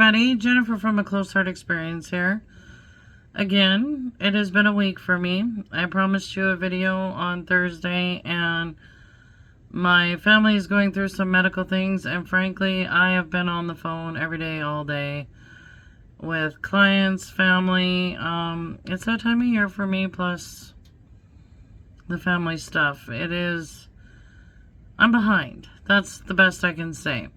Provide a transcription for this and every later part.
everybody, Jennifer from A Close Heart Experience here. Again, it has been a week for me. I promised you a video on Thursday, and my family is going through some medical things, and frankly, I have been on the phone every day, all day, with clients, family. It's that time of year for me, plus the family stuff. I'm behind. That's the best I can say.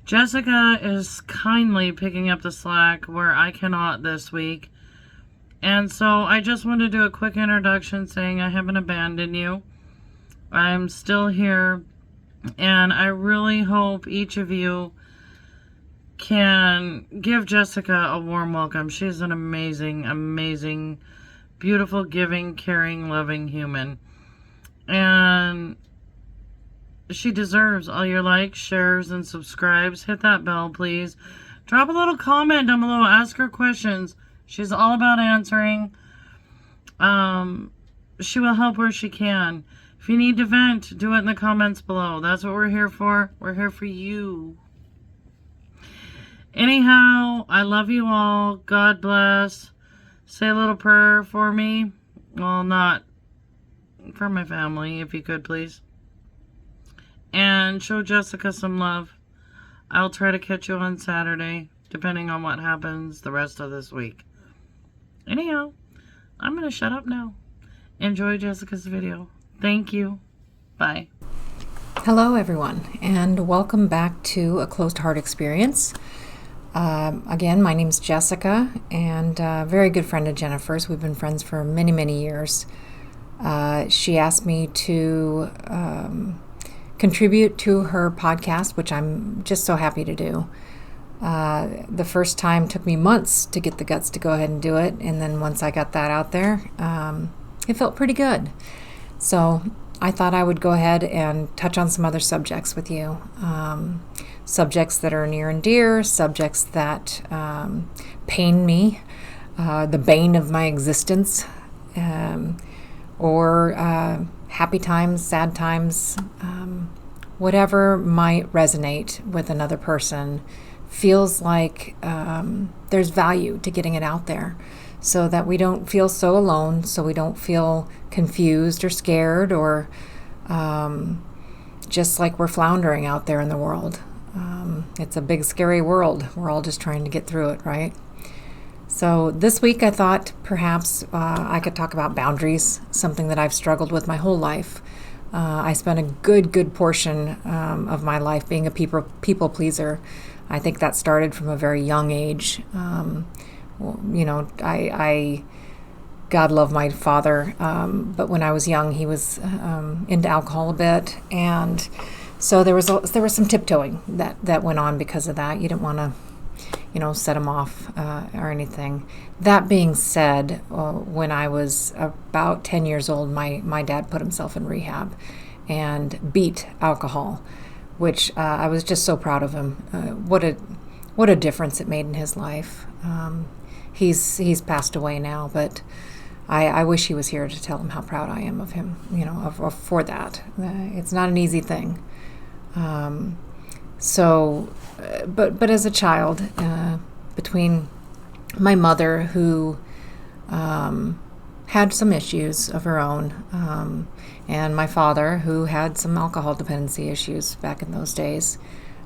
Jessica is kindly picking up the slack where I cannot this week. And so I just want to do a quick introduction saying I haven't abandoned you. I'm still here. And I really hope each of you can give Jessica a warm welcome. She's an amazing, amazing, beautiful, giving, caring, loving human. And she deserves all your likes, shares, and subscribes. Hit that bell, please. Drop a little comment down below. Ask her questions. She's all about answering. She will help where she can. If you need to vent, do it in the comments below. That's what we're here for. We're here for you. Anyhow, I love you all. God bless. Say a little prayer for me. Well, not for my family, if you could, please. And show Jessica some love. I'll try to catch you on Saturday, depending on what happens the rest of this week. Anyhow, I'm going to shut up now. Enjoy Jessica's video. Thank you. Bye. Hello, everyone, and welcome back to A Closed Heart Experience. Again, my name's Jessica, and a very good friend of Jennifer's. We've been friends for many, many years. She asked me to contribute to her podcast, which I'm just so happy to do. The first time took me months to get the guts to go ahead and do it, and then once I got that out there, it felt pretty good. So I thought I would go ahead and touch on some other subjects with you. Subjects that are near and dear, subjects that pain me, the bane of my existence, or happy times, sad times, whatever might resonate with another person. Feels like there's value to getting it out there so that we don't feel so alone, so we don't feel confused or scared or just like we're floundering out there in the world. It's a big, scary world. We're all just trying to get through it, right? So this week I thought perhaps I could talk about boundaries, something that I've struggled with my whole life. I spent a good portion of my life being a people pleaser. I think that started from a very young age. God love my father, but when I was young, he was into alcohol a bit, and so there was some tiptoeing that went on because of that. You didn't want to, set him off or anything. That being said, when I was about 10 years old, my dad put himself in rehab and beat alcohol, which I was just so proud of him. What a difference it made in his life. He's passed away now, but I wish he was here to tell him how proud I am of him, for that. It's not an easy thing. But as a child, between my mother, who had some issues of her own, and my father, who had some alcohol dependency issues back in those days,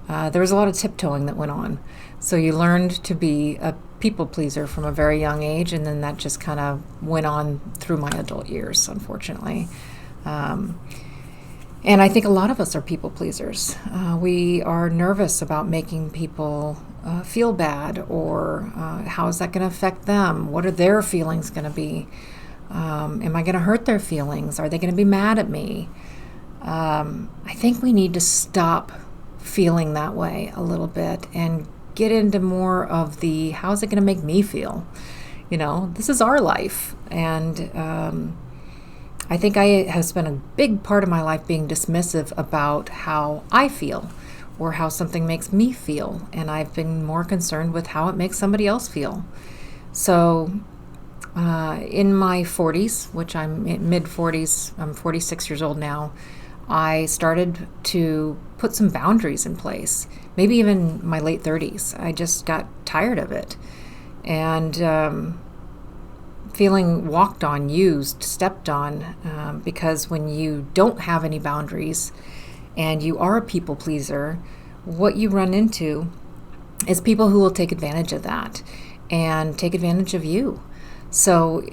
there was a lot of tiptoeing that went on. So you learned to be a people pleaser from a very young age, and then that just kind of went on through my adult years, unfortunately. And I think a lot of us are people pleasers. We are nervous about making people feel bad, or how is that going to affect them? What are their feelings going to be? Am I going to hurt their feelings? Are they going to be mad at me? I think we need to stop feeling that way a little bit and get into more of the, how's it going to make me feel? This is our life. And I think I have spent a big part of my life being dismissive about how I feel or how something makes me feel. And I've been more concerned with how it makes somebody else feel. So in my 40s, which I'm in mid-40s, I'm 46 years old now, I started to put some boundaries in place. Maybe even my late 30s. I just got tired of it. And feeling walked on, used, stepped on, because when you don't have any boundaries and you are a people pleaser, what you run into is people who will take advantage of that and take advantage of you. So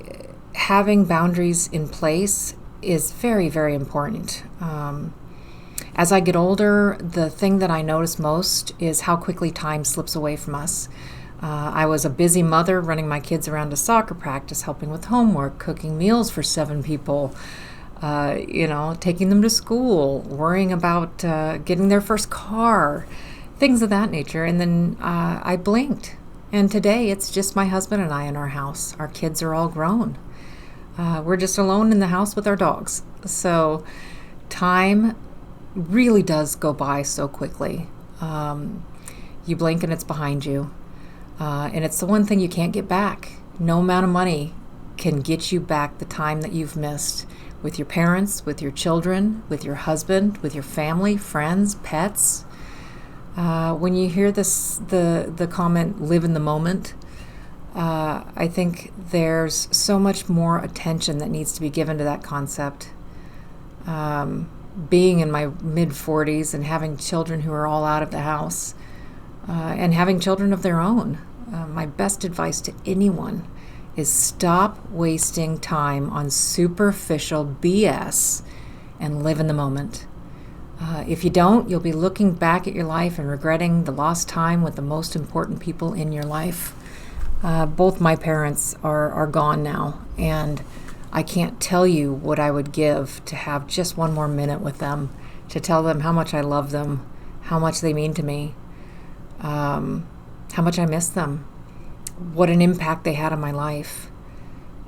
having boundaries in place is very, very important. As I get older, the thing that I notice most is how quickly time slips away from us. I was a busy mother running my kids around to soccer practice, helping with homework, cooking meals for 7 people, taking them to school, worrying about getting their first car, things of that nature. And then I blinked. And today it's just my husband and I in our house. Our kids are all grown. We're just alone in the house with our dogs. So time really does go by so quickly. You blink and it's behind you. And it's the one thing you can't get back. No amount of money can get you back the time that you've missed with your parents, with your children, with your husband, with your family, friends, pets. When you hear the comment, live in the moment, I think there's so much more attention that needs to be given to that concept. Being in my mid-40s and having children who are all out of the house, and having children of their own, my best advice to anyone is stop wasting time on superficial BS and live in the moment. If you don't, you'll be looking back at your life and regretting the lost time with the most important people in your life. Both my parents are gone now, and I can't tell you what I would give to have just one more minute with them, to tell them how much I love them, how much they mean to me, how much I miss them, what an impact they had on my life.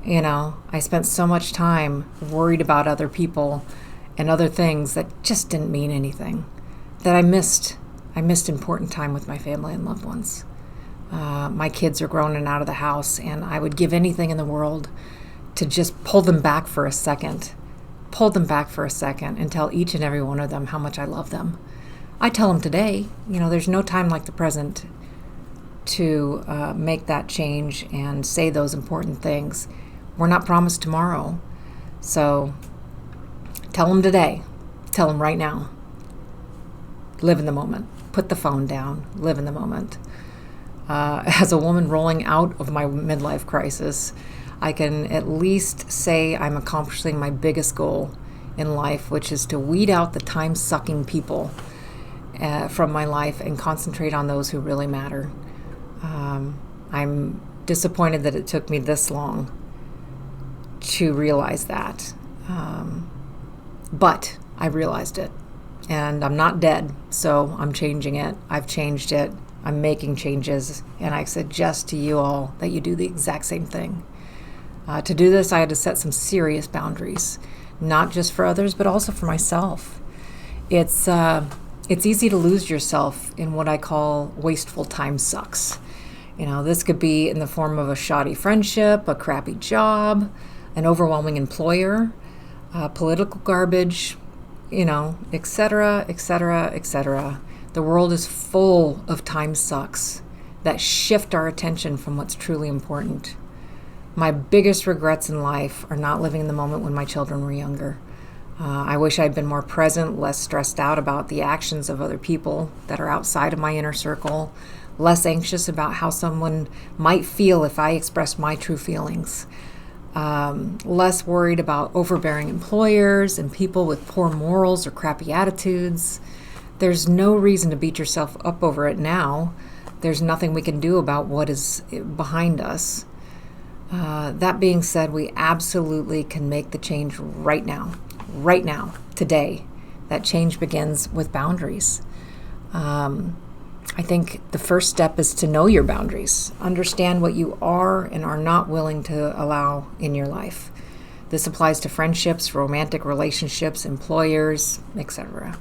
I spent so much time worried about other people and other things that just didn't mean anything, that I missed important time with my family and loved ones. My kids are grown and out of the house, and I would give anything in the world to just pull them back for a second and tell each and every one of them how much I love them. I tell them today, there's no time like the present to make that change and say those important things. We're not promised tomorrow. So tell them today. Tell them right now. Live in the moment. Put the phone down. Live in the moment. As a woman rolling out of my midlife crisis, I can at least say I'm accomplishing my biggest goal in life, which is to weed out the time-sucking people from my life and concentrate on those who really matter. I'm disappointed that it took me this long to realize that. But I realized it, and I'm not dead, so I'm changing it. I've changed it. I'm making changes, and I suggest to you all that you do the exact same thing. To do this, I had to set some serious boundaries, not just for others, but also for myself. It's easy to lose yourself in what I call wasteful time sucks. This could be in the form of a shoddy friendship, a crappy job, an overwhelming employer, political garbage, et cetera, et cetera, et cetera. The world is full of time sucks that shift our attention from what's truly important. My biggest regrets in life are not living in the moment when my children were younger. I wish I'd been more present, less stressed out about the actions of other people that are outside of my inner circle, less anxious about how someone might feel if I expressed my true feelings, less worried about overbearing employers and people with poor morals or crappy attitudes. There's no reason to beat yourself up over it now. There's nothing we can do about what is behind us. That being said, we absolutely can make the change right now, today. That change begins with boundaries. I think the first step is to know your boundaries, understand what you are and are not willing to allow in your life. This applies to friendships, romantic relationships, employers, etc.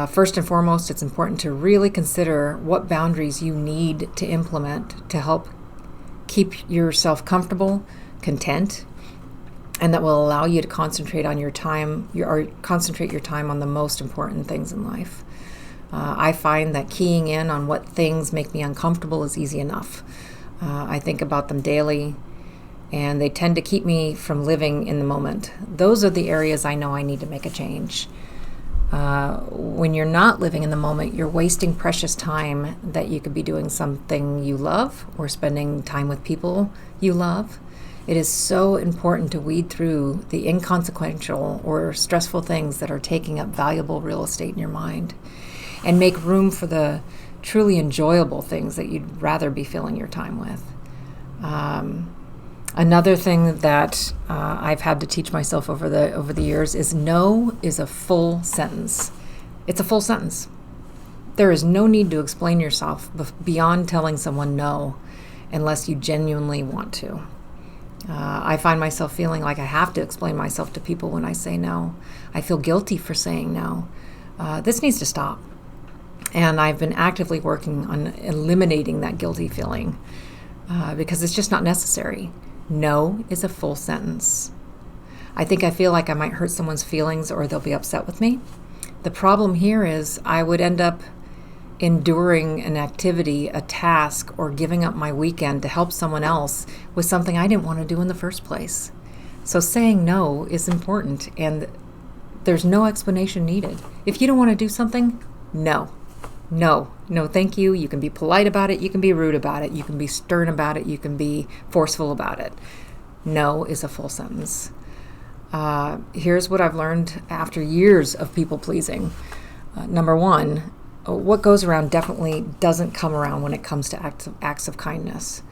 First and foremost, it's important to really consider what boundaries you need to implement to help keep yourself comfortable, content, and that will allow you to concentrate on your time, or concentrate your time on the most important things in life. I find that keying in on what things make me uncomfortable is easy enough. I think about them daily, and they tend to keep me from living in the moment. Those are the areas I know I need to make a change. When you're not living in the moment, you're wasting precious time that you could be doing something you love or spending time with people you love. It is so important to weed through the inconsequential or stressful things that are taking up valuable real estate in your mind, and make room for the truly enjoyable things that you'd rather be filling your time with. Another thing that I've had to teach myself over the years is no is a full sentence. It's a full sentence. There is no need to explain yourself beyond telling someone no, unless you genuinely want to. I find myself feeling like I have to explain myself to people when I say no. I feel guilty for saying no. This needs to stop. And I've been actively working on eliminating that guilty feeling because it's just not necessary. No is a full sentence. I feel like I might hurt someone's feelings or they'll be upset with me. The problem here is I would end up enduring an activity, a task, or giving up my weekend to help someone else with something I didn't want to do in the first place. So saying no is important, and there's no explanation needed. If you don't want to do something, no. No, thank you. You can be polite about it. You can be rude about it. You can be stern about it. You can be forceful about it. No is a full sentence. Here's what I've learned after years of people pleasing. Number one, what goes around definitely doesn't come around when it comes to acts of kindness.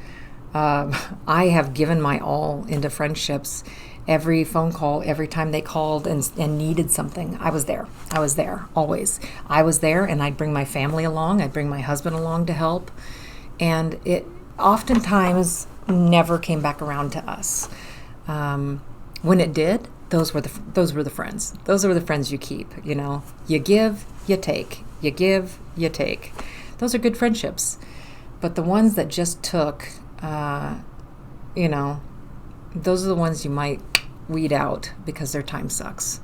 I have given my all into friendships. Every phone call, every time they called and needed something, I was there. I was there, always. I was there, and I'd bring my family along. I'd bring my husband along to help. And it oftentimes never came back around to us. When it did, those were the friends. Those are the friends you keep, you know. You give, you take. You give, you take. Those are good friendships. But the ones that just took, those are the ones you might weed out because their time sucks.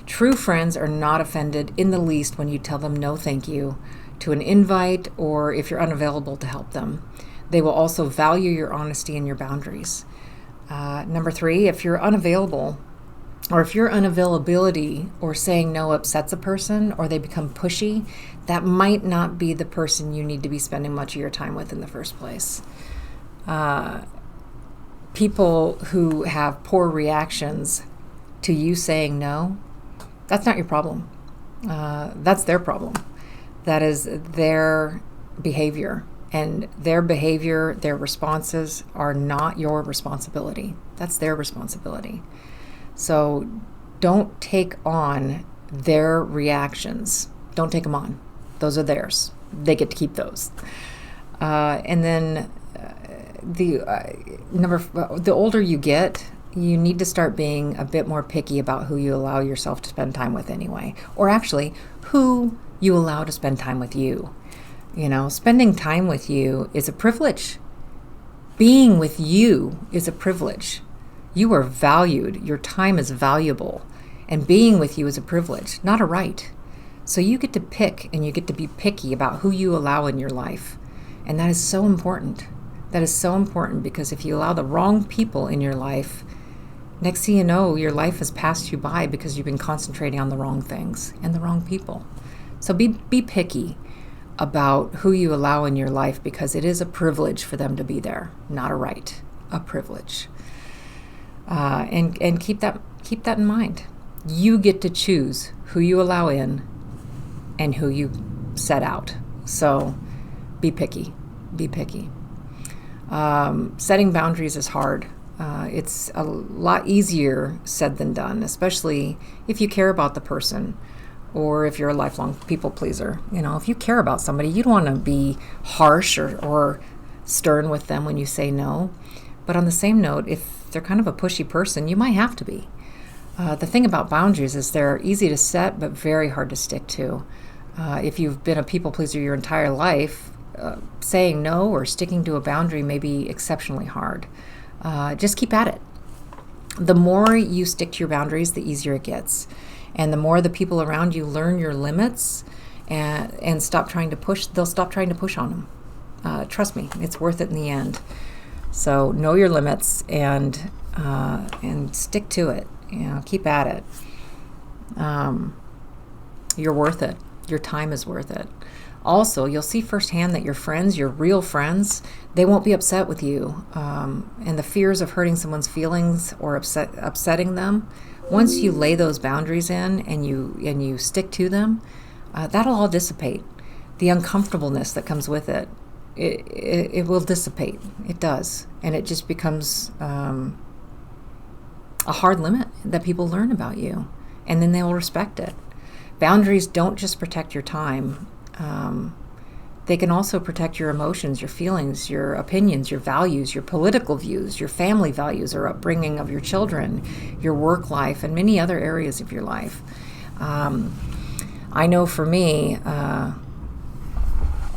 True friends are not offended in the least when you tell them no thank you to an invite or if you're unavailable to help them. They will also value your honesty and your boundaries. Number 3, if you're unavailable, or if your unavailability or saying no upsets a person or they become pushy, that might not be the person you need to be spending much of your time with in the first place. People who have poor reactions to you saying no, that's not your problem. That's their problem. That is their behavior. And their behavior, their responses are not your responsibility. That's their responsibility. So don't take on their reactions. Don't take them on. Those are theirs. They get to keep those. And then the older you get, you need to start being a bit more picky about who you allow yourself to spend time with anyway. Or actually, who you allow to spend time with you. You know, spending time with you is a privilege. Being with you is a privilege. You are valued. Your time is valuable. And being with you is a privilege, not a right. So you get to pick, and you get to be picky about who you allow in your life. And that is so important. That is so important because if you allow the wrong people in your life, next thing you know, your life has passed you by because you've been concentrating on the wrong things and the wrong people. So be picky about who you allow in your life because it is a privilege for them to be there, not a right, a privilege. And keep that in mind. You get to choose who you allow in and who you set out. So be picky. Be picky. Setting boundaries is hard. It's a lot easier said than done, especially if you care about the person or if you're a lifelong people pleaser. You know, if you care about somebody, you don't want to be harsh or stern with them when you say no. But on the same note, if they're kind of a pushy person, you might have to be. The thing about boundaries is they're easy to set, but very hard to stick to. If you've been a people pleaser your entire life, saying no or sticking to a boundary may be exceptionally hard. Just keep at it. The more you stick to your boundaries, the easier it gets. And the more the people around you learn your limits and stop trying to push, they'll stop trying to push on them. Trust me, it's worth it in the end. So know your limits and stick to it. Keep at it. You're worth it. Your time is worth it. Also, you'll see firsthand that your friends, your real friends, they won't be upset with you. And the fears of hurting someone's feelings or upsetting them, once you lay those boundaries in and you stick to them, that'll all dissipate. The uncomfortableness that comes with it will dissipate. It does. And it just becomes a hard limit that people learn about you. And then they will respect it. Boundaries don't just protect your time. They can also protect your emotions, your feelings, your opinions, your values, your political views, your family values or upbringing of your children, your work life, and many other areas of your life. I know for me,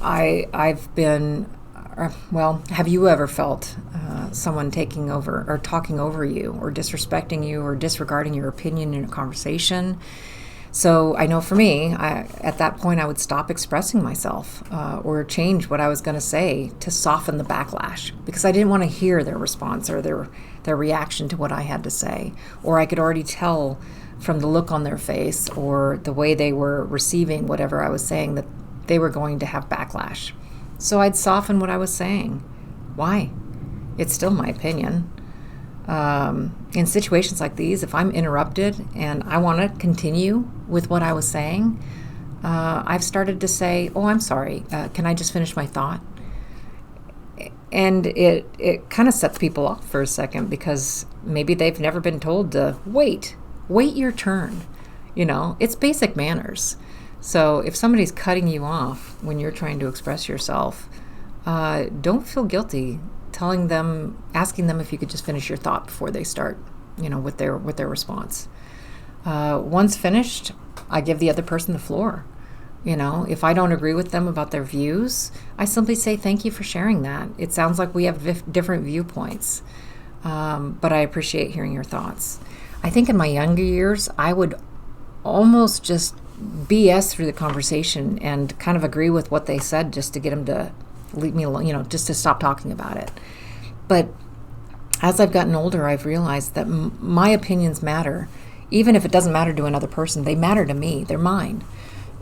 I've been, well, have you ever felt someone taking over or talking over you or disrespecting you or disregarding your opinion in a conversation? So I know for me, at that point, I would stop expressing myself or change what I was going to say to soften the backlash because I didn't want to hear their response or their reaction to what I had to say. Or I could already tell from the look on their face or the way they were receiving whatever I was saying that they were going to have backlash. So I'd soften what I was saying. Why? It's still my opinion. In situations like these, if I'm interrupted and I want to continue with what I was saying, I've started to say, "Oh, I'm sorry. Can I just finish my thought?" And it kind of sets people off for a second because maybe they've never been told to wait your turn. It's basic manners. So if somebody's cutting you off when you're trying to express yourself, don't feel guilty asking them if you could just finish your thought before they start, with their response. Once finished, I give the other person the floor. If I don't agree with them about their views, I simply say, thank you for sharing that. It sounds like we have different viewpoints, but I appreciate hearing your thoughts. I think in my younger years, I would almost just BS through the conversation and kind of agree with what they said just to get them to leave me alone, just to stop talking about it. But as I've gotten older, I've realized that my opinions matter. Even if it doesn't matter to another person, they matter to me. They're mine.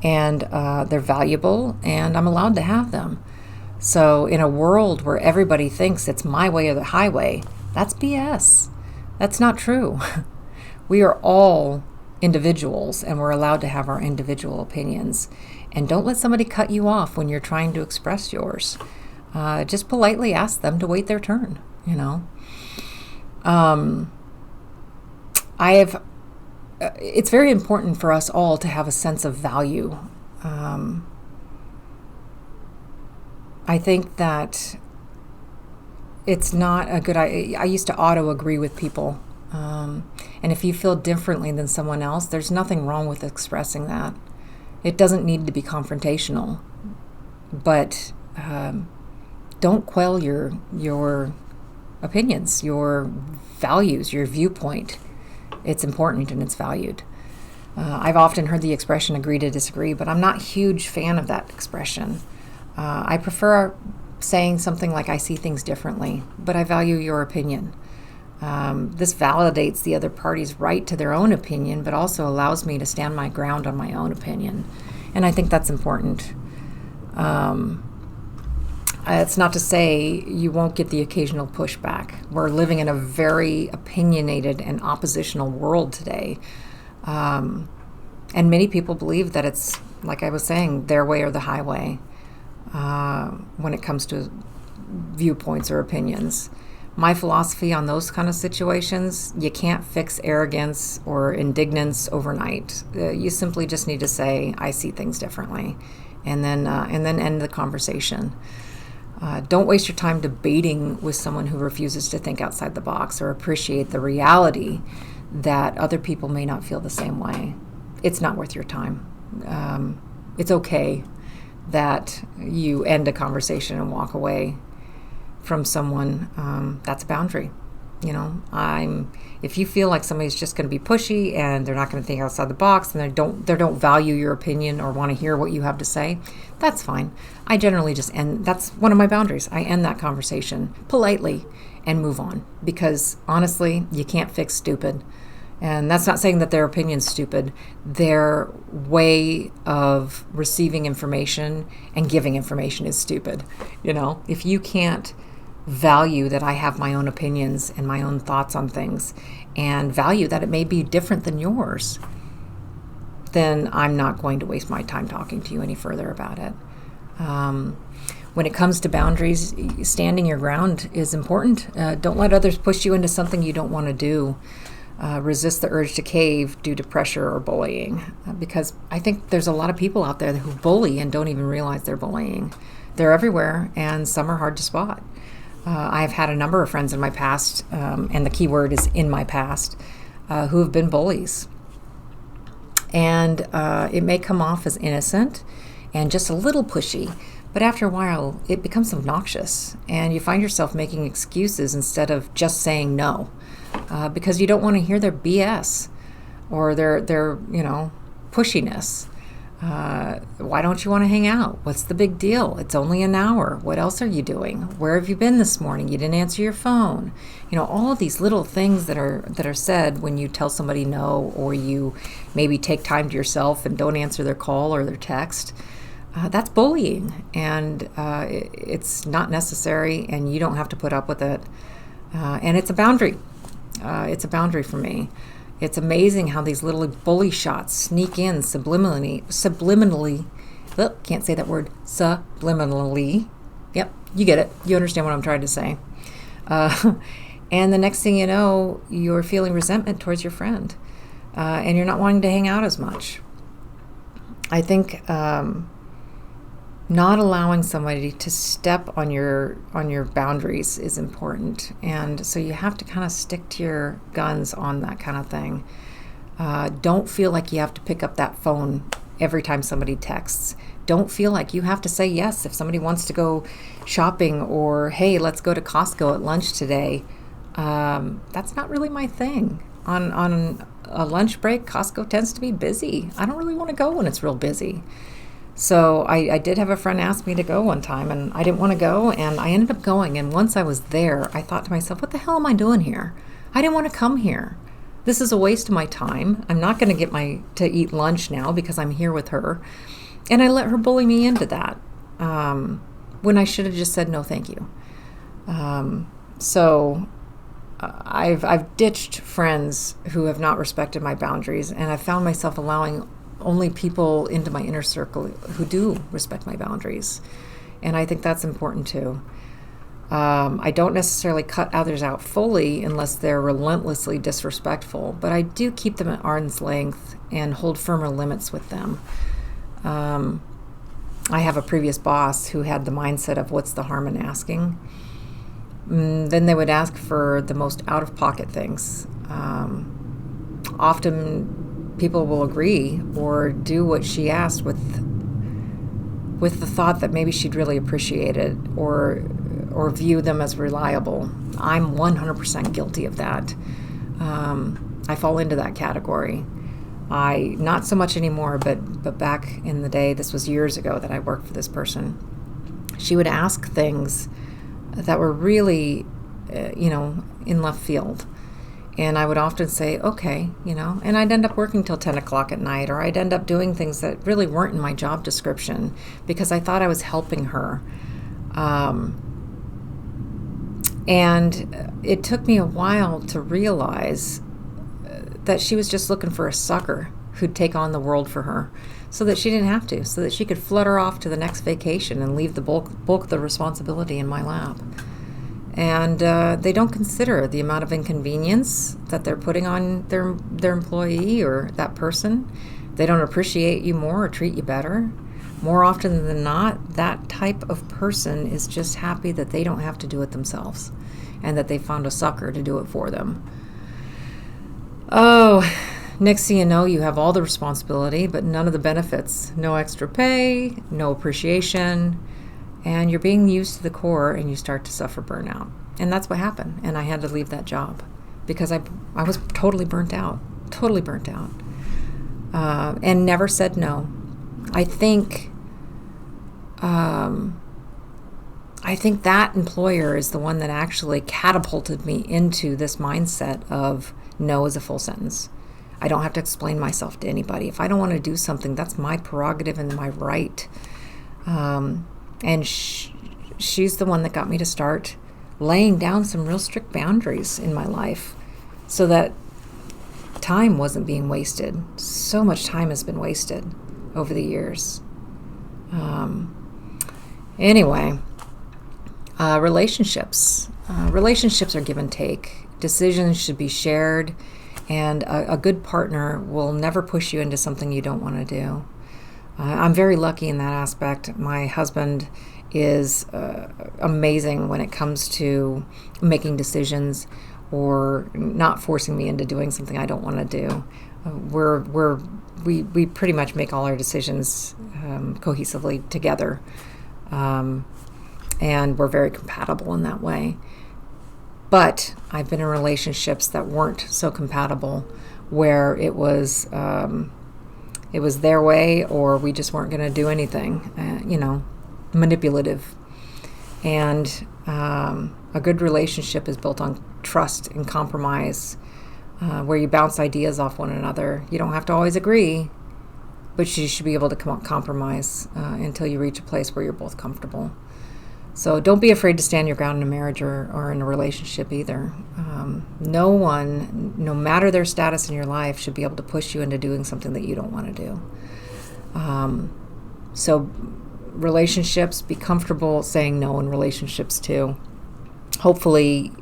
And they're valuable, and I'm allowed to have them. So in a world where everybody thinks it's my way or the highway, that's BS. That's not true. We are all individuals, and we're allowed to have our individual opinions. And don't let somebody cut you off when you're trying to express yours. Just politely ask them to wait their turn, it's very important for us all to have a sense of value. I think that it's not a good idea. I used to auto-agree with people. And if you feel differently than someone else, there's nothing wrong with expressing that. It doesn't need to be confrontational. But don't quell your opinions, your values, your viewpoint. It's important and it's valued. I've often heard the expression agree to disagree, but I'm not a huge fan of that expression. I prefer saying something like, I see things differently, but I value your opinion. This validates the other party's right to their own opinion, but also allows me to stand my ground on my own opinion. And I think that's important. It's not to say you won't get the occasional pushback. We're living in a very opinionated and oppositional world today. And many people believe that it's, like I was saying, their way or the highway when it comes to viewpoints or opinions. My philosophy on those kind of situations, you can't fix arrogance or indignance overnight. You simply just need to say, I see things differently, and then end the conversation. Don't waste your time debating with someone who refuses to think outside the box or appreciate the reality that other people may not feel the same way. It's not worth your time. It's okay that you end a conversation and walk away from someone. That's a boundary. If you feel like somebody's just going to be pushy and they're not going to think outside the box and they don't value your opinion or want to hear what you have to say, that's fine. I generally just end. That's one of my boundaries. I end that conversation politely and move on, because honestly, you can't fix stupid. And that's not saying that their opinion's stupid. Their way of receiving information and giving information is stupid. If you can't value that I have my own opinions and my own thoughts on things, and value that it may be different than yours, then I'm not going to waste my time talking to you any further about it. When it comes to boundaries, standing your ground is important. Don't let others push you into something you don't want to do. Resist the urge to cave due to pressure or bullying, because I think there's a lot of people out there who bully and don't even realize they're bullying. They're everywhere, and some are hard to spot. I've had a number of friends in my past, and the key word is in my past, who have been bullies. And it may come off as innocent and just a little pushy, but after a while, it becomes obnoxious, and you find yourself making excuses instead of just saying no, because you don't want to hear their BS or their pushiness. Why don't you want to hang out? What's the big deal? It's only an hour. What else are you doing? Where have you been this morning? You didn't answer your phone. All of these little things that are said when you tell somebody no, or you maybe take time to yourself and don't answer their call or their text. That's bullying, and it's not necessary, and you don't have to put up with it. And it's a boundary. It's a boundary for me. It's amazing how these little bully shots sneak in subliminally. Can't say that word. Subliminally. Yep, you get it. You understand what I'm trying to say. And the next thing you know, you're feeling resentment towards your friend, and you're not wanting to hang out as much. I think not allowing somebody to step on your boundaries is important, and so you have to kind of stick to your guns on that kind of thing. Don't feel like you have to pick up that phone every time somebody texts. Don't feel like you have to say yes if somebody wants to go shopping, or hey, let's go to Costco at lunch today. That's not really my thing. On a lunch break, Costco tends to be busy. I don't really want to go when it's real busy. So I did have a friend ask me to go one time, and I didn't want to go, and I ended up going. And once I was there, I thought to myself, what the hell am I doing here? I didn't want to come here. This is a waste of my time. I'm not going to get to eat lunch now because I'm here with her. And I let her bully me into that, when I should have just said no thank you. So I've ditched friends who have not respected my boundaries, and I've found myself allowing only people into my inner circle who do respect my boundaries. And I think that's important too. I don't necessarily cut others out fully unless they're relentlessly disrespectful, but I do keep them at arm's length and hold firmer limits with them. I have a previous boss who had the mindset of what's the harm in asking. Then they would ask for the most out-of-pocket things. Often people will agree or do what she asked with the thought that maybe she'd really appreciate it, or view them as reliable. I'm 100% guilty of that. I fall into that category. Not so much anymore, but back in the day, this was years ago that I worked for this person. She would ask things that were really, in left field. And I would often say, okay, and I'd end up working till 10 o'clock at night, or I'd end up doing things that really weren't in my job description because I thought I was helping her. And it took me a while to realize that she was just looking for a sucker who'd take on the world for her so that she didn't have to, so that she could flutter off to the next vacation and leave the bulk of the responsibility in my lap. And they don't consider the amount of inconvenience that they're putting on their employee or that person. They don't appreciate you more or treat you better. More often than not, that type of person is just happy that they don't have to do it themselves and that they found a sucker to do it for them. Oh, next thing you know, you have all the responsibility, but none of the benefits. No extra pay, no appreciation, and you're being used to the core, and you start to suffer burnout. And that's what happened. And I had to leave that job because I was totally burnt out, and never said no. I think that employer is the one that actually catapulted me into this mindset of no is a full sentence. I don't have to explain myself to anybody. If I don't want to do something, that's my prerogative and my right. And she's the one that got me to start laying down some real strict boundaries in my life so that time wasn't being wasted. So much time has been wasted over the years. Anyway, relationships. Relationships are give and take. Decisions should be shared, and a good partner will never push you into something you don't want to do. I'm very lucky in that aspect. My husband is amazing when it comes to making decisions or not forcing me into doing something I don't want to do. We pretty much make all our decisions cohesively together, and we're very compatible in that way. But I've been in relationships that weren't so compatible, where it was their way or we just weren't going to do anything, manipulative. And a good relationship is built on trust and compromise, where you bounce ideas off one another. You don't have to always agree, but you should be able to compromise until you reach a place where you're both comfortable. So don't be afraid to stand your ground in a marriage or in a relationship either. No one, no matter their status in your life, should be able to push you into doing something that you don't want to do. So relationships, be comfortable saying no in relationships too. Hopefully,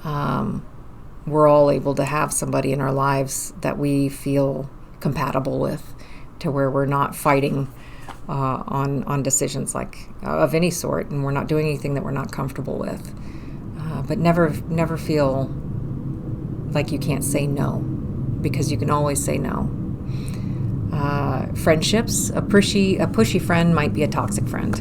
we're all able to have somebody in our lives that we feel compatible with, to where we're not fighting on decisions of any sort, and we're not doing anything that we're not comfortable with. But never feel like you can't say no, because you can always say no. Friendships, a pushy friend might be a toxic friend.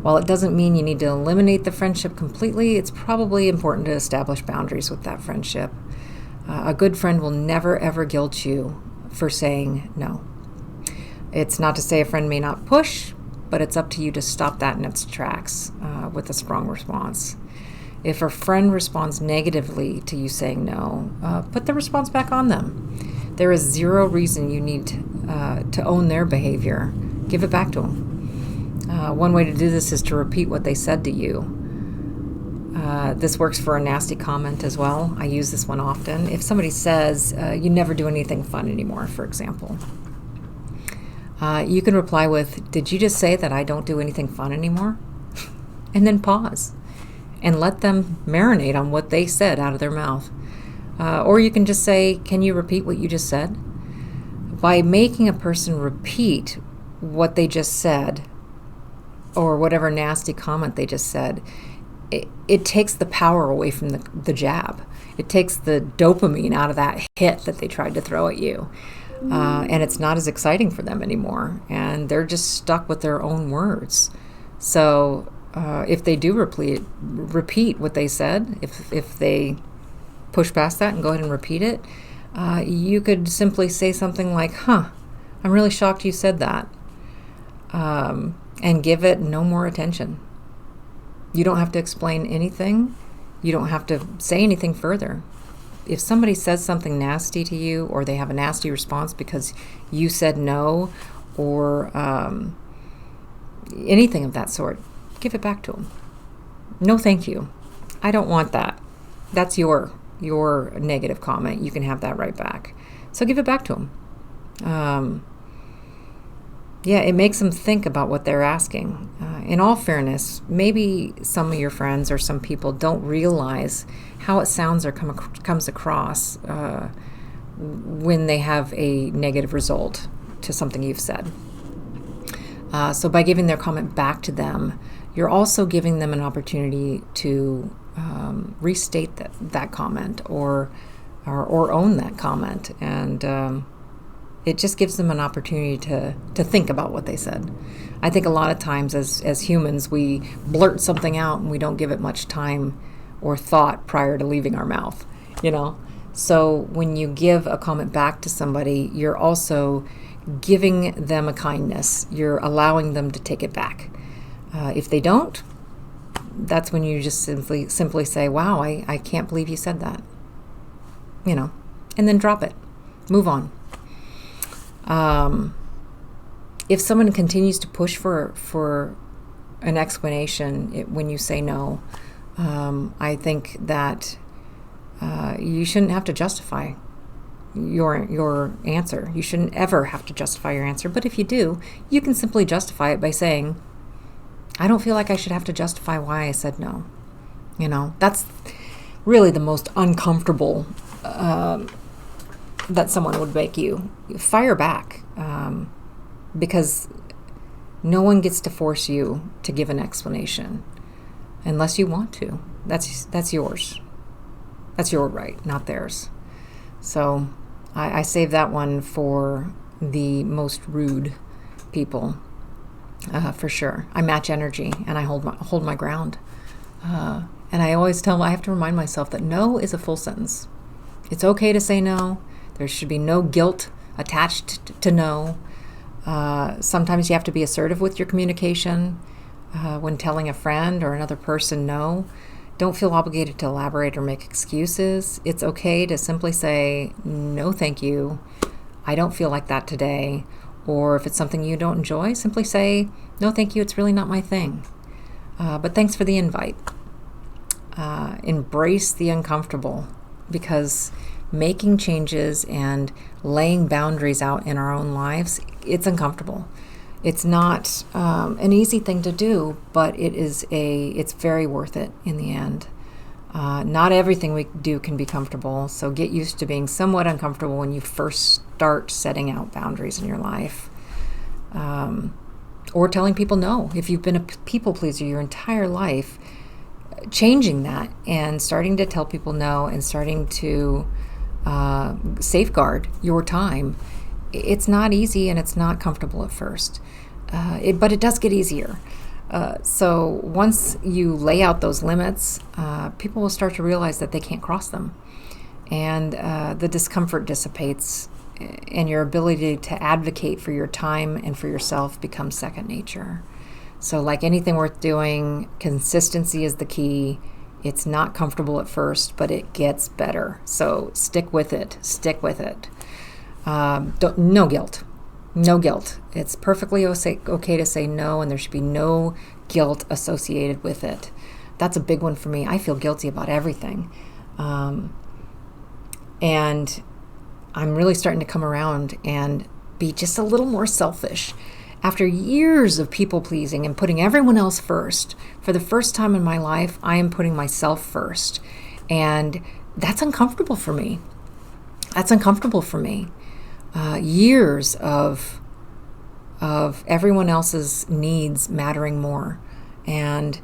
While it doesn't mean you need to eliminate the friendship completely, it's probably important to establish boundaries with that friendship. A good friend will never ever guilt you for saying no. It's not to say a friend may not push, but it's up to you to stop that in its tracks with a strong response. If a friend responds negatively to you saying no, put the response back on them. There is zero reason you need to own their behavior. Give it back to them. One way to do this is to repeat what they said to you. This works for a nasty comment as well. I use this one often. If somebody says, you never do anything fun anymore, for example, you can reply with, did you just say that I don't do anything fun anymore? And then pause and let them marinate on what they said out of their mouth. Or you can just say, can you repeat what you just said? By making a person repeat what they just said, or whatever nasty comment they just said, it takes the power away from the jab. It takes the dopamine out of that hit that they tried to throw at you. And it's not as exciting for them anymore. And they're just stuck with their own words. So if they do repeat what they said, if they push past that and go ahead and repeat it, you could simply say something like, I'm really shocked you said that. And give it no more attention. You don't have to explain anything. You don't have to say anything further. If somebody says something nasty to you, or they have a nasty response because you said no, or anything of that sort, give it back to them. No, thank you. I don't want that. That's your negative comment. You can have that right back. So give it back to them. It makes them think about what they're asking. In all fairness, maybe some of your friends or some people don't realize how it sounds or comes across when they have a negative result to something you've said. So by giving their comment back to them, you're also giving them an opportunity to restate that comment or own that comment. And It just gives them an opportunity to think about what they said. I think a lot of times as humans, we blurt something out and we don't give it much time or thought prior to leaving our mouth, you know? So when you give a comment back to somebody, you're also giving them a kindness. You're allowing them to take it back. If they don't, that's when you just simply say, wow, I can't believe you said that, you know, and then drop it. Move on. If someone continues to push for an explanation when you say no, I think that you shouldn't have to justify your answer. You shouldn't ever have to justify your answer. But if you do, you can simply justify it by saying, I don't feel like I should have to justify why I said no. You know, that's really the most uncomfortable that someone would make you. Fire back, because no one gets to force you to give an explanation unless you want to. That's yours. That's your right, not theirs. So I save that one for the most rude people, for sure. I match energy and I hold my ground. And I have to remind myself that no is a full sentence. It's okay to say no. There should be no guilt attached to no. Sometimes you have to be assertive with your communication when telling a friend or another person no. Don't feel obligated to elaborate or make excuses. It's okay to simply say, no, thank you. I don't feel like that today. Or if it's something you don't enjoy, simply say, no, thank you. It's really not my thing. But thanks for the invite. Embrace the uncomfortable, because making changes and laying boundaries out in our own lives, it's uncomfortable. It's not an easy thing to do, but it's very worth it in the end. Not everything we do can be comfortable, so get used to being somewhat uncomfortable when you first start setting out boundaries in your life. Or telling people no. If you've been a people pleaser your entire life, changing that and starting to tell people no and starting to safeguard your time, it's not easy and it's not comfortable at first. But it does get easier. So once you lay out those limits, people will start to realize that they can't cross them. And the discomfort dissipates, and your ability to advocate for your time and for yourself becomes second nature. So like anything worth doing, consistency is the key. It's not comfortable at first, but it gets better. So stick with it. Stick with it. No guilt. No guilt. It's perfectly okay to say no, and there should be no guilt associated with it. That's a big one for me. I feel guilty about everything. And I'm really starting to come around and be just a little more selfish. After years of people pleasing and putting everyone else first, for the first time in my life, I am putting myself first. And that's uncomfortable for me. Years of everyone else's needs mattering more. And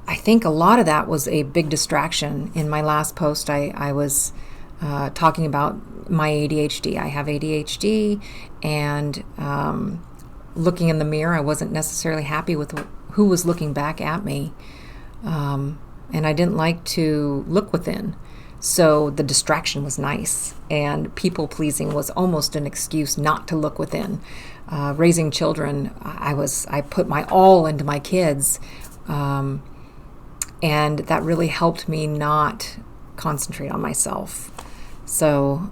I think a lot of that was a big distraction. In my last post, I was talking about my ADHD. I have ADHD, and looking in the mirror, I wasn't necessarily happy with who was looking back at me. And I didn't like to look within. So the distraction was nice, and people pleasing was almost an excuse not to look within. Raising children, I put my all into my kids, and that really helped me not concentrate on myself. So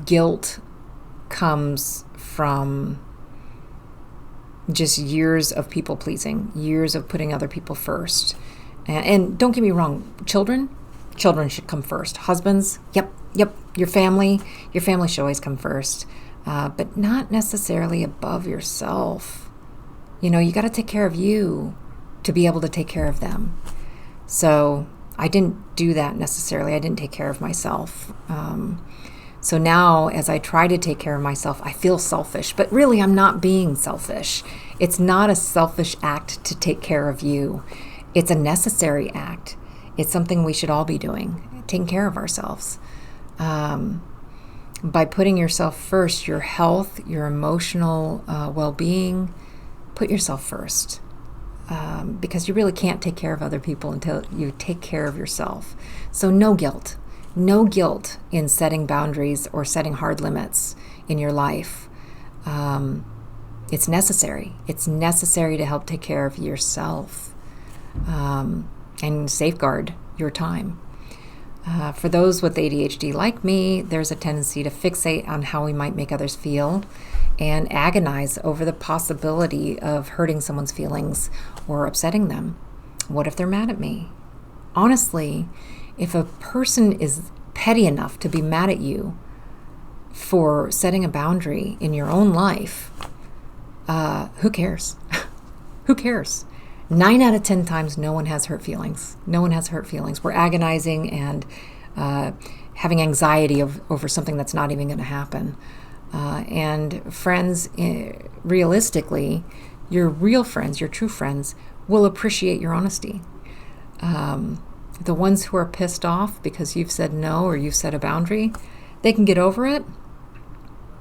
guilt comes from just years of people pleasing, years of putting other people first. And don't get me wrong, children should come first. Husbands, yep, your family should always come first, but not necessarily above yourself. You know, you got to take care of you to be able to take care of them. So I didn't do that necessarily. I didn't take care of myself. So now, as I try to take care of myself, I feel selfish, but really I'm not being selfish. It's not a selfish act to take care of you. It's a necessary act. It's something we should all be doing, taking care of ourselves. By putting yourself first, your health, your emotional well-being, put yourself first. Because you really can't take care of other people until you take care of yourself. So no guilt. No guilt in setting boundaries or setting hard limits in your life. It's necessary. It's necessary to help take care of yourself and safeguard your time. For those with ADHD like me, there's a tendency to fixate on how we might make others feel and agonize over the possibility of hurting someone's feelings or upsetting them. What if they're mad at me? Honestly, if a person is petty enough to be mad at you for setting a boundary in your own life, who cares? Who cares? 9 out of 10 times, no one has hurt feelings. No one has hurt feelings. We're agonizing and having anxiety over something that's not even going to happen. And friends, realistically, your real friends, your true friends, will appreciate your honesty. The ones who are pissed off because you've said no or you've set a boundary, they can get over it,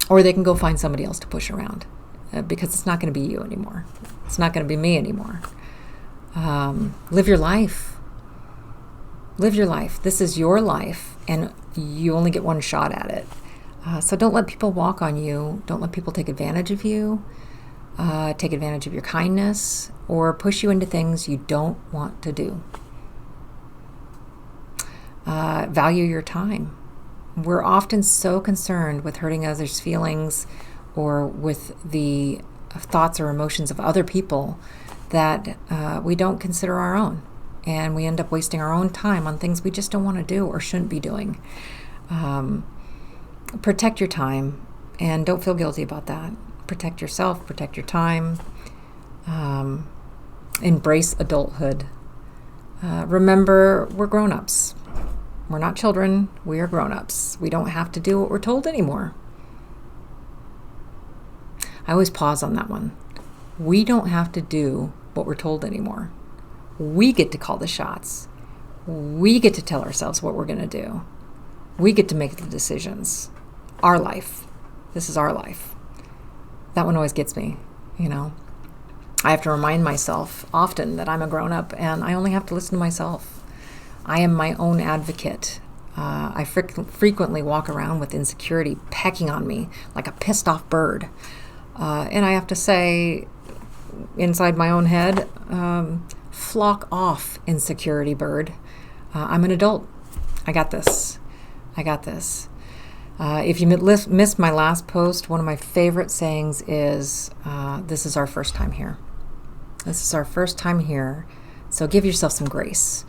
or they can go find somebody else to push around because it's not going to be you anymore. It's not going to be me anymore. Live your life. Live your life. This is your life, and you only get one shot at it. So don't let people walk on you. Don't let people take advantage of you, take advantage of your kindness, or push you into things you don't want to do. Value your time. We're often so concerned with hurting others' feelings or with the thoughts or emotions of other people that we don't consider our own. And we end up wasting our own time on things we just don't want to do or shouldn't be doing. Protect your time, and don't feel guilty about that. Protect yourself, protect your time. Embrace adulthood. Remember, we're grown-ups. We're not children, we are grown-ups. We don't have to do what we're told anymore. I always pause on that one. We don't have to do what we're told anymore. We get to call the shots. We get to tell ourselves what we're going to do. We get to make the decisions. Our life. This is our life. That one always gets me, you know. I have to remind myself often that I'm a grown-up and I only have to listen to myself. I am my own advocate. I frequently walk around with insecurity pecking on me like a pissed off bird. And I have to say, inside my own head, flock off, insecurity bird. I'm an adult. I got this. I got this. If you missed my last post, one of my favorite sayings is, this is our first time here. This is our first time here. So give yourself some grace.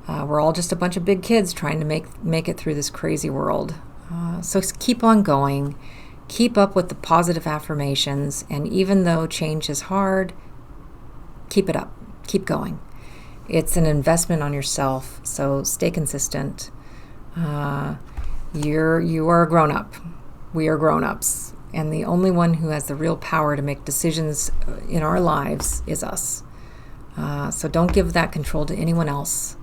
We're all just a bunch of big kids trying to make it through this crazy world. So keep on going. Keep up with the positive affirmations. And even though change is hard, keep it up. Keep going. It's an investment on yourself. So stay consistent. You are a grown-up. We are grown-ups. And the only one who has the real power to make decisions in our lives is us. So don't give that control to anyone else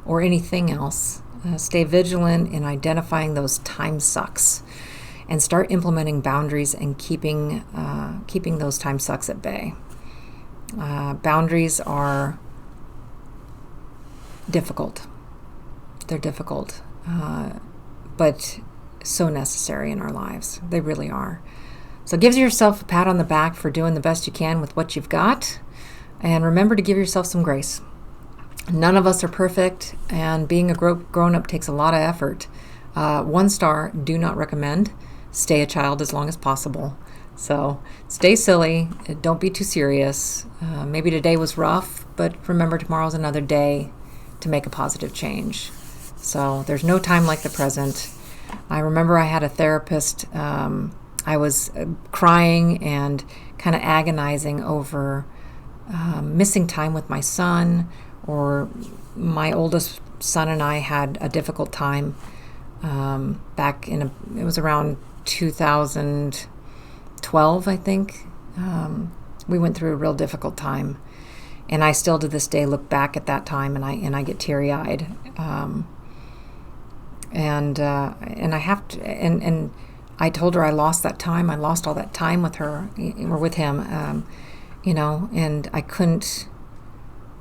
or anything else. Stay vigilant in identifying those time sucks and start implementing boundaries and keeping those time sucks at bay. Boundaries are difficult. They're difficult, but so necessary in our lives. They really are. So give yourself a pat on the back for doing the best you can with what you've got. And remember to give yourself some grace. None of us are perfect, and being a grown-up takes a lot of effort. 1 star, do not recommend. Stay a child as long as possible. So stay silly. Don't be too serious. Maybe today was rough, but remember tomorrow's another day to make a positive change. So there's no time like the present. I remember I had a therapist. I was crying and kind of agonizing over missing time with my son, or my oldest son and I had a difficult time back it was around 2012, I think. We went through a real difficult time, and I still to this day look back at that time and I get teary-eyed. And I have to, and I told her I lost that time. I lost all that time with her or with him, and I couldn't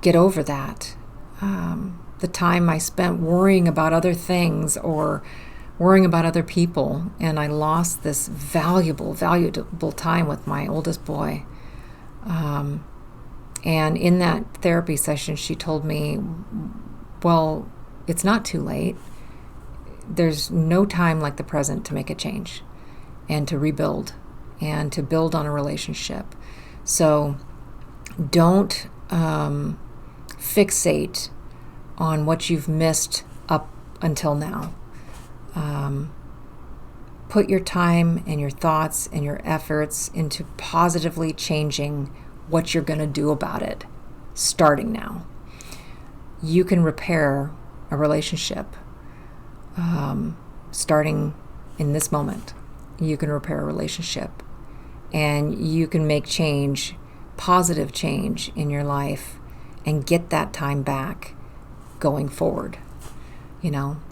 get over that. The time I spent worrying about other things or worrying about other people, and I lost this valuable time with my oldest boy. And in that therapy session, she told me, well, it's not too late. There's no time like the present to make a change and to rebuild and to build on a relationship. So don't fixate on what you've missed up until now. Put your time and your thoughts and your efforts into positively changing what you're going to do about it, starting now. You can repair a relationship starting in this moment. You can repair a relationship, and you can make change, positive change in your life, and get that time back going forward.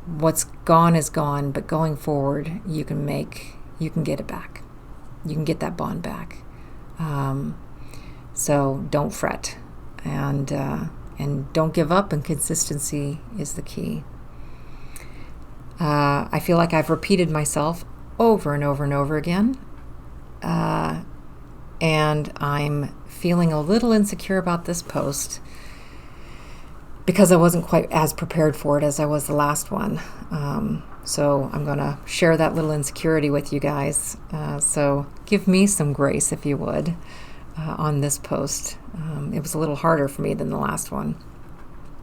What's gone is gone, but going forward, you can get it back. You can get that bond back. So don't fret, and don't give up, and consistency is the key. I feel like I've repeated myself over and over and over again, and I'm feeling a little insecure about this post because I wasn't quite as prepared for it as I was the last one. So I'm going to share that little insecurity with you guys. So give me some grace, if you would, on this post. It was a little harder for me than the last one.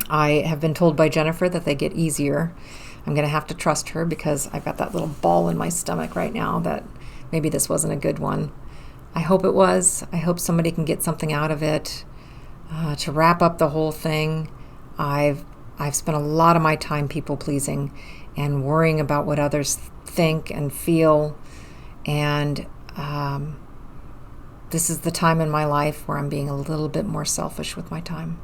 I have been told by Jennifer that they get easier. I'm going to have to trust her because I've got that little ball in my stomach right now that maybe this wasn't a good one. I hope it was. I hope somebody can get something out of it. To wrap up the whole thing, I've spent a lot of my time people pleasing and worrying about what others think and feel, and this is the time in my life where I'm being a little bit more selfish with my time,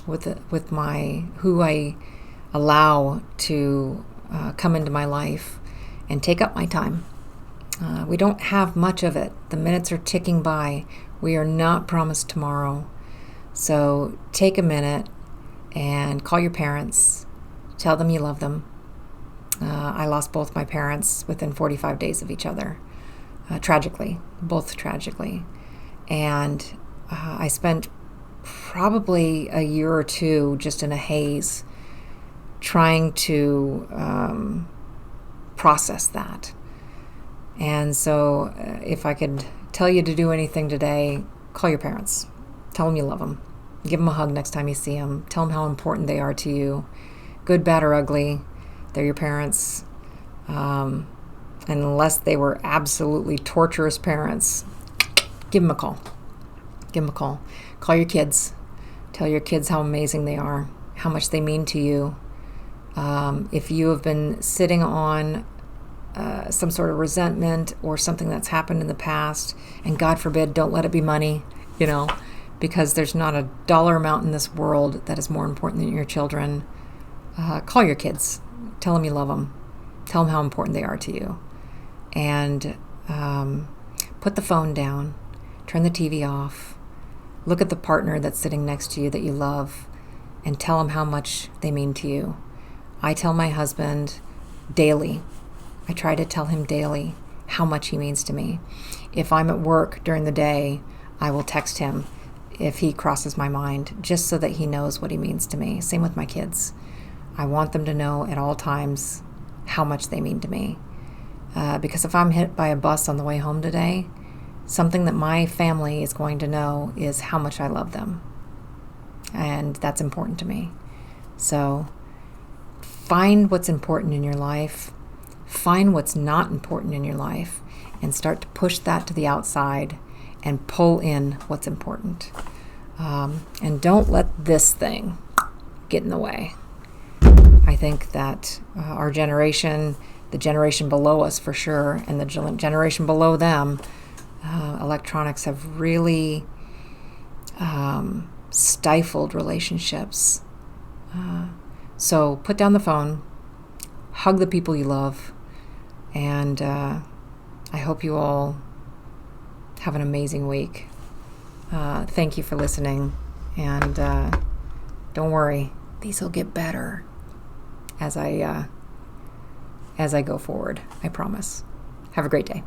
with my who I allow to come into my life and take up my time. We don't have much of it. The minutes are ticking by. We are not promised tomorrow. So take a minute and call your parents. Tell them you love them. I lost both my parents within 45 days of each other, tragically, both tragically. And I spent probably a year or two just in a haze trying to process that. And so if I could tell you to do anything today, call your parents. Tell them you love them. Give them a hug next time you see them. Tell them how important they are to you. Good, bad, or ugly, they're your parents. Unless they were absolutely torturous parents, give them a call. Give them a call. Call your kids. Tell your kids how amazing they are, how much they mean to you. If you have been sitting on some sort of resentment or something that's happened in the past, and God forbid, don't let it be money, because there's not a dollar amount in this world that is more important than your children. Call your kids. Tell them you love them. Tell them how important they are to you. And put the phone down. Turn the TV off. Look at the partner that's sitting next to you that you love and tell them how much they mean to you. I tell my husband daily. I try to tell him daily how much he means to me. If I'm at work during the day, I will text him if he crosses my mind, just so that he knows what he means to me. Same with my kids. I want them to know at all times how much they mean to me. Because if I'm hit by a bus on the way home today, something that my family is going to know is how much I love them. And that's important to me. So find what's important in your life. Find what's not important in your life and start to push that to the outside and pull in what's important. And don't let this thing get in the way. I think that our generation, the generation below us for sure, and the generation below them, electronics have really stifled relationships. So put down the phone, hug the people you love, and I hope you all have an amazing week. Thank you for listening. And don't worry, these will get better as I go forward. I promise. Have a great day.